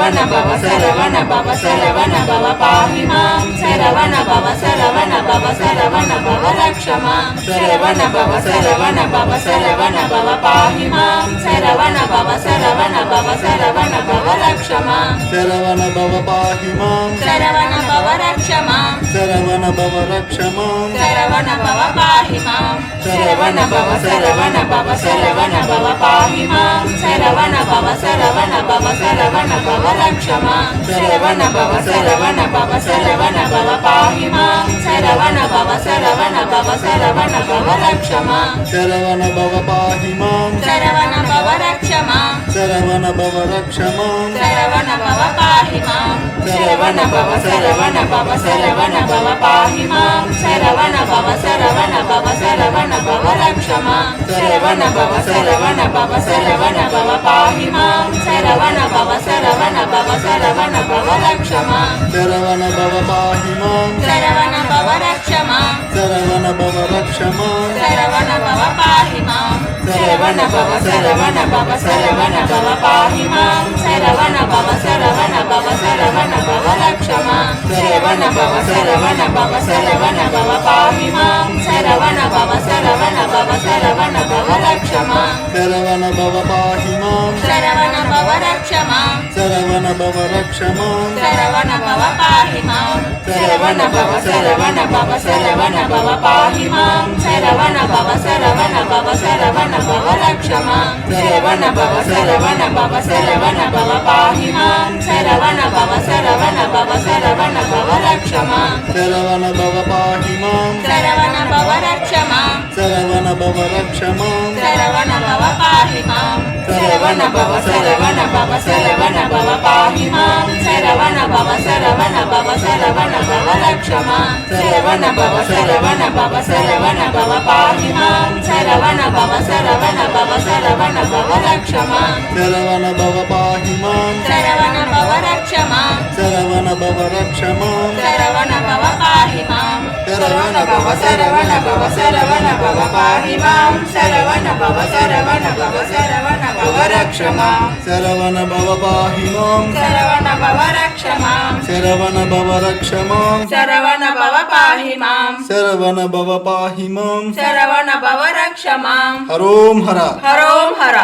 శరవణ భవ శరవణ భవ శరవణ భవ పాహి మాం శరవణ భవ శరవణ భవ శరవణ భవ రక్ష మాం శరవణ భవ శరవణ భవ శరవణ భవ పాహి మాం శరవణ భవ శరవణ భవ శరవణ భవ రక్ష మాం శరవణ భవ పాహి మాం శరవణ భవ రక్ష మాం శరవణ భవ రక్ష మాం శరవణ భవ పాహి మాం శరవణ భవ శరవణ భవ శరవణ భవ పాహి మాం శరవణ భవ శరవణ భవ శరవణ భవ రక్ష మాం శరవణ భవ శరవణ భవ శరవణ భవ పాహి మాం శరవణ భవ శరవణ భవ శరవణ భవ రక్ష మాం శరవణ భవ పాహి మాం శరవణ భవ రక్ష మాం శరవణ భవ రక్ష మాం శరవణ భవ పాహి మాం శరవణ భవ శరవణ భవ శరవణ భవ పాహి మాం శరవణ భవ శరవణ భవ శరవణ భవ రక్ష మాం శరవణ భవ శరవణ భవ శరవణ భవ పాహి మాం శరవణ భవ శరవణ భవ శరవణ భవ రక్ష మాం శరవణ భవ పాహి మాం శరవణ భవ రక్ష మాం శరవణ భవ రక్ష మాం శరవణ భవ పాహి మాం శరవణ భవ శరవణ భవ శరవణ భవ పాహి మాం శరవణ భవ శరవణ భవ శరవణ భవ రక్ష మాం శరవణ భవ శరవణ భవ శరవణ భవ పాహి మాం శరవణ భవ శరవణ భవ శరవణ భవ రక్ష మాం శరవణ భవ పాహి మాం శరవణ భవ రక్ష మాం శరవణ భవ రక్ష మాం శరవణ భవ పాహి మాం శరవణ భవ శరవణ భవ శరవణ భవ పాహి మాం శరవణ భవ శరవణ భవ శరవణ భవ రక్ష మాం శరవణ భవ శరవణ భవ శరవణ భవ పాహి మాం శరవణ భవ శరవణ భవ శరవణ భవ రక్ష మాం శరవణ భవ పాహి మాం శరవణ భవ రక్ష మాం శరవణ భవ రక్ష మాం శరవణ భవ పాహి మాం శరవణ భవ శరవణ భవ శరవణ భవ పాహి మాం శరవణ భవ శరవణ భవ శరవణ భవ రక్ష మాం శరవణ భవ శరవణ భవ శరవణ భవ పాహి మాం శరవణ భవ శరవణ భవ శరవణ భవ రక్ష మాం శరవణ భవ పాహి మాం శరవణ భవ రక్ష మాం శరవణ భవ రక్ష మాం శరవణ భవ పాహి మాం శరవణ భవ శరవణ భవ శరవణ భవ పాహి మాం శరవణ భవ శరవణ భవ శరవణ భవ రక్ష మాం శరవణ భవ పాహి మాం శరవణ భవ రక్ష మాం శరవణ భవ రక్ష మాం శరవణ భవ పాహి మాం శరవణ భవ పాహి మాం శరవణ భవ రక్ష మాం హరోం హర హరోం హర